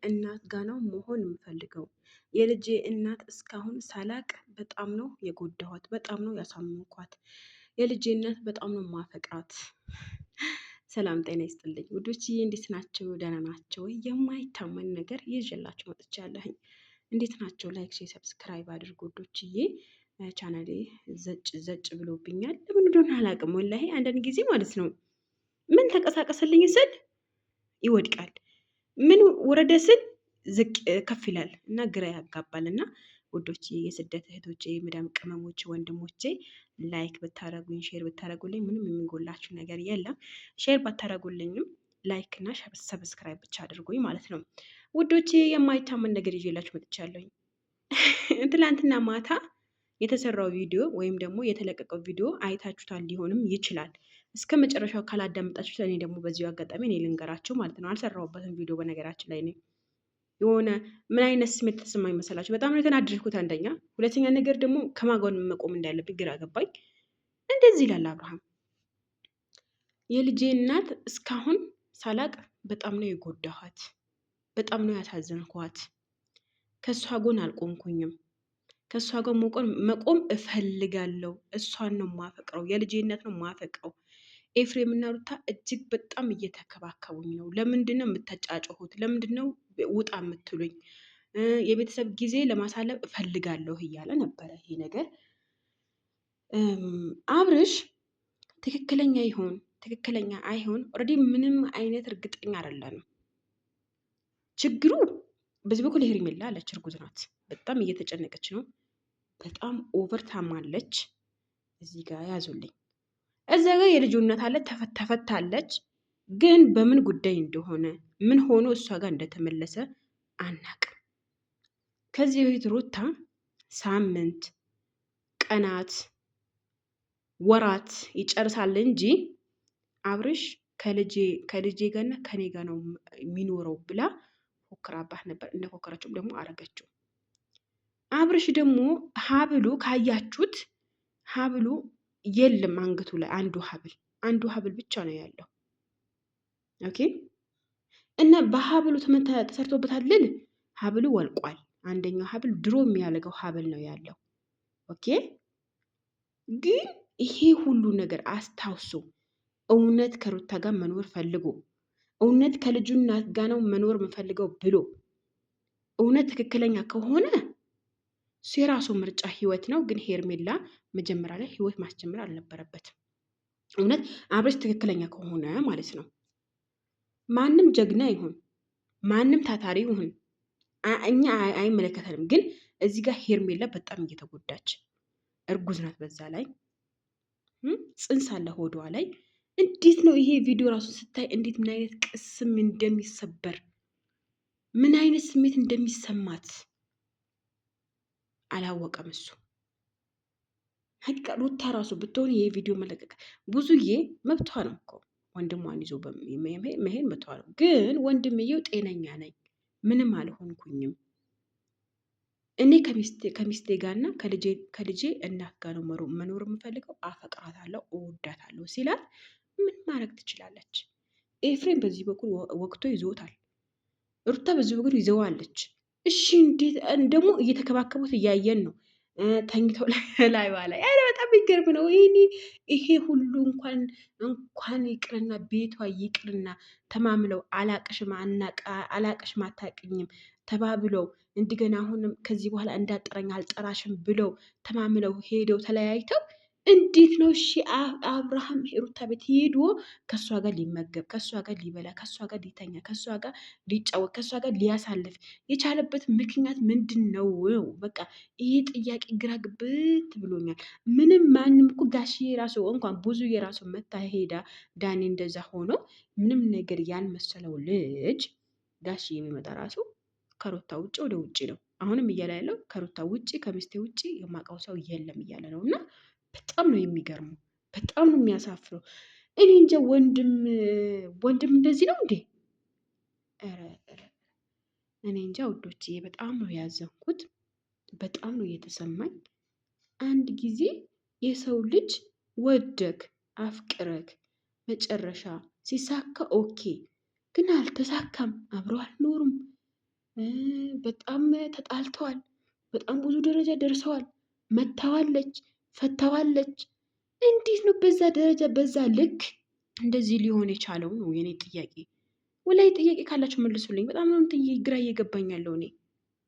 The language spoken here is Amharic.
እናት ጋ ነው መሆን የምፈልገው። የልጄ እናት እስካሁን ሳላቅ በጣም ነው የጎዳኋት፣ በጣም ነው ያሳመንኳት። የልጄ እናት በጣም ነው ማፈቅራት። ሰላም ጤና ይስጥልኝ ውዶችዬ፣ እንዴት ናቸው? ደህና ናቸው? የማይታመን ነገር ይዤላችሁ መጥቻለሁኝ። እንዴት ናቸው? ላይክ፣ ሼር፣ ሰብስክራይብ አድርጉ ውዶችዬ። ቻናሌ ዘጭ ዘጭ ብሎብኛል። ለምን እንደሆነ አላውቅም። ወላሂ አንዳንድ ጊዜ ማለት ነው ምን ተንቀሳቀሰልኝ ስል ይወድቃል፣ ምን ወረደ ስል ዝቅ ከፍ ይላል እና ግራ ያጋባል። እና ውዶቼ፣ የስደት እህቶቼ፣ የመዳም ቅመሞች፣ ወንድሞቼ ላይክ ብታረጉኝ ሼር ብታረጉልኝ ምንም የሚጎላችሁ ነገር የለም። ሼር ባታረጉልኝም ላይክ እና ሰብስክራይብ ብቻ አድርጉኝ ማለት ነው ውዶቼ። የማይታመን ነገር ይዤላችሁ መጥቻለሁኝ። ትላንትና ማታ የተሰራው ቪዲዮ ወይም ደግሞ የተለቀቀው ቪዲዮ አይታችሁታል ሊሆንም ይችላል። እስከ መጨረሻው ካላዳመጣችሁት እኔ ደግሞ በዚሁ አጋጣሚ እኔ ልንገራችሁ ማለት ነው። አልሰራሁበትም ቪዲዮ በነገራችን ላይ የሆነ ምን አይነት ስሜት ተሰማኝ መሰላችሁ? በጣም ነው የተናደድኩት አንደኛ። ሁለተኛ ነገር ደግሞ ከማን መቆም እንዳለብኝ ግራ ገባኝ። እንደዚህ ይላል አብርሃም፣ የልጄ እናት እስካሁን ሳላቅ በጣም ነው የጎዳኋት፣ በጣም ነው ያሳዘንኳት። ከእሷ ጎን አልቆምኩኝም። ከእሷ ጋር መቆም እፈልጋለሁ። እሷን ነው ማፈቅረው፣ የልጄ እናት ነው ማፈቅረው። ኤፍሬም እና ሩታ እጅግ በጣም እየተከባከቡኝ ነው። ለምንድን ነው የምታጫጭሁት? ለምንድን ነው ውጣ የምትሉኝ? የቤተሰብ ጊዜ ለማሳለፍ እፈልጋለሁ እያለ ነበረ። ይሄ ነገር አብርሽ ትክክለኛ ይሆን ትክክለኛ አይሆን ኦልሬዲ ምንም አይነት እርግጠኛ አይደለንም። ችግሩ በዚህ በኩል ሄርሜላ አለች፣ እርጉዝ ናት። በጣም እየተጨነቀች ነው። በጣም ኦቨር ታማለች። እዚህ ጋር ያዙልኝ። እዛ ጋር የልጁ እናት አለ፣ ተፈታለች። ግን በምን ጉዳይ እንደሆነ ምን ሆኖ እሷ ጋር እንደተመለሰ አናቅም። ከዚህ በፊት ሩታ ሳምንት፣ ቀናት፣ ወራት ይጨርሳል እንጂ አብርሽ ከልጄ ጋርና ከኔ ጋር ነው የሚኖረው ብላ ፎክራባት ነበር። እንደፎከረችውም ደግሞ አረገችው። አብርሽ ደግሞ ሀብሉ ካያችሁት ሀብሉ የለም አንገቱ ላይ አንዱ ሀብል ብቻ ነው ያለው። ኦኬ። እና በሀብሉ ተሰርቶበታል ልል ሀብሉ ወልቋል። አንደኛው ሀብል ድሮ የሚያደርገው ሀብል ነው ያለው። ኦኬ። ግን ይሄ ሁሉ ነገር አስታውሶ እውነት ከሩታ ጋር መኖር ፈልጎ እውነት ከልጁ እናት ጋር ነው መኖር የምፈልገው ብሎ እውነት ትክክለኛ ከሆነ የራሱ ምርጫ ህይወት ነው። ግን ሄርሜላ መጀመሪያ ላይ ህይወት ማስጀመር አልነበረበትም። እውነት አብርሽ ትክክለኛ ከሆነ ማለት ነው። ማንም ጀግና ይሁን ማንም ታታሪ ይሁን እኛ አይመለከተንም። ግን እዚህ ጋር ሄርሜላ በጣም እየተጎዳች እርጉዝ ናት። በዛ ላይ ጽንስ አለ ሆዷ ላይ። እንዴት ነው ይሄ ቪዲዮ ራሱ ስታይ እንዴት ምን አይነት ቅስም እንደሚሰበር ምን አይነት ስሜት እንደሚሰማት አላወቀም እሱ። ሀቂቃ ሩታ ራሱ ብትሆን ይሄ ቪዲዮ መለቀቅ ብዙዬ መብቷ ነው እኮ ወንድሟን ይዞ መሄድ መብቷ ነው። ግን ወንድምየው ጤነኛ ነኝ ምንም አልሆንኩኝም፣ እኔ ከሚስቴ ጋርና ከልጄ እናት ጋር ነው መኖር የምፈልገው፣ አፈቅራታለሁ፣ እወዳታለሁ ሲላት ምን ማድረግ ትችላለች? ኤፍሬም በዚህ በኩል ወቅቶ ይዞታል፣ ሩታ በዚህ በኩል ይዘዋለች። እሺ እንዴት ደግሞ እየተከባከቡት እያየን ነው። ተኝተው ላይ ባላይ በጣም ይገርም ነው። ይሄ ሁሉ እንኳን ይቅርና ቤቷ ይቅርና ተማምለው አላቅሽም አታቅኝም ተባብለው እንደገና አሁንም ከዚህ በኋላ እንዳጠረኝ አልጠራሽም ብለው ተማምለው ሄደው ተለያይተው እንዴት ነው እሺ አብርሃም ሩታ ቤት ሄዶ ከእሷ ጋር ሊመገብ ከእሷ ጋር ሊበላ ከእሷ ጋር ሊተኛ ከእሷ ጋር ሊጫወት ከእሷ ጋር ሊያሳልፍ የቻለበት ምክንያት ምንድን ነው? በቃ ይሄ ጥያቄ ግራ ግብት ብሎኛል። ምንም ማንም እኮ ጋሽዬ ራሱ እንኳን ብዙ የራሱ መታ ሄዳ ዳኒ እንደዛ ሆኖ ምንም ነገር ያልመሰለው ልጅ ጋሽዬ የሚመጣ ራሱ ከሩታ ውጭ ወደ ውጭ ነው። አሁንም እያለ ያለው ከሩታ ውጭ ከሚስቴ ውጭ የማውቀው ሰው የለም እያለ ነው። እና በጣም ነው የሚገርመው፣ በጣም ነው የሚያሳፍረው። እኔ እንጃ ወንድም እንደዚህ ነው እንዴ? እኔ እንጃ ውዶቼ፣ በጣም ነው ያዘንኩት፣ በጣም ነው የተሰማኝ። አንድ ጊዜ የሰው ልጅ ወደክ አፍቅረክ መጨረሻ ሲሳካ ኦኬ፣ ግን አልተሳካም፣ አብረው አልኖሩም። በጣም ተጣልተዋል። በጣም ብዙ ደረጃ ደርሰዋል። መታዋለች፣ ፈታዋለች። እንዴት ነው በዛ ደረጃ በዛ ልክ እንደዚህ ሊሆን የቻለው ነው የኔ ጥያቄ። ወላይ ጥያቄ ካላችሁ መልሱልኝ። በጣም ነው ግራ እየገባኝ ያለው እኔ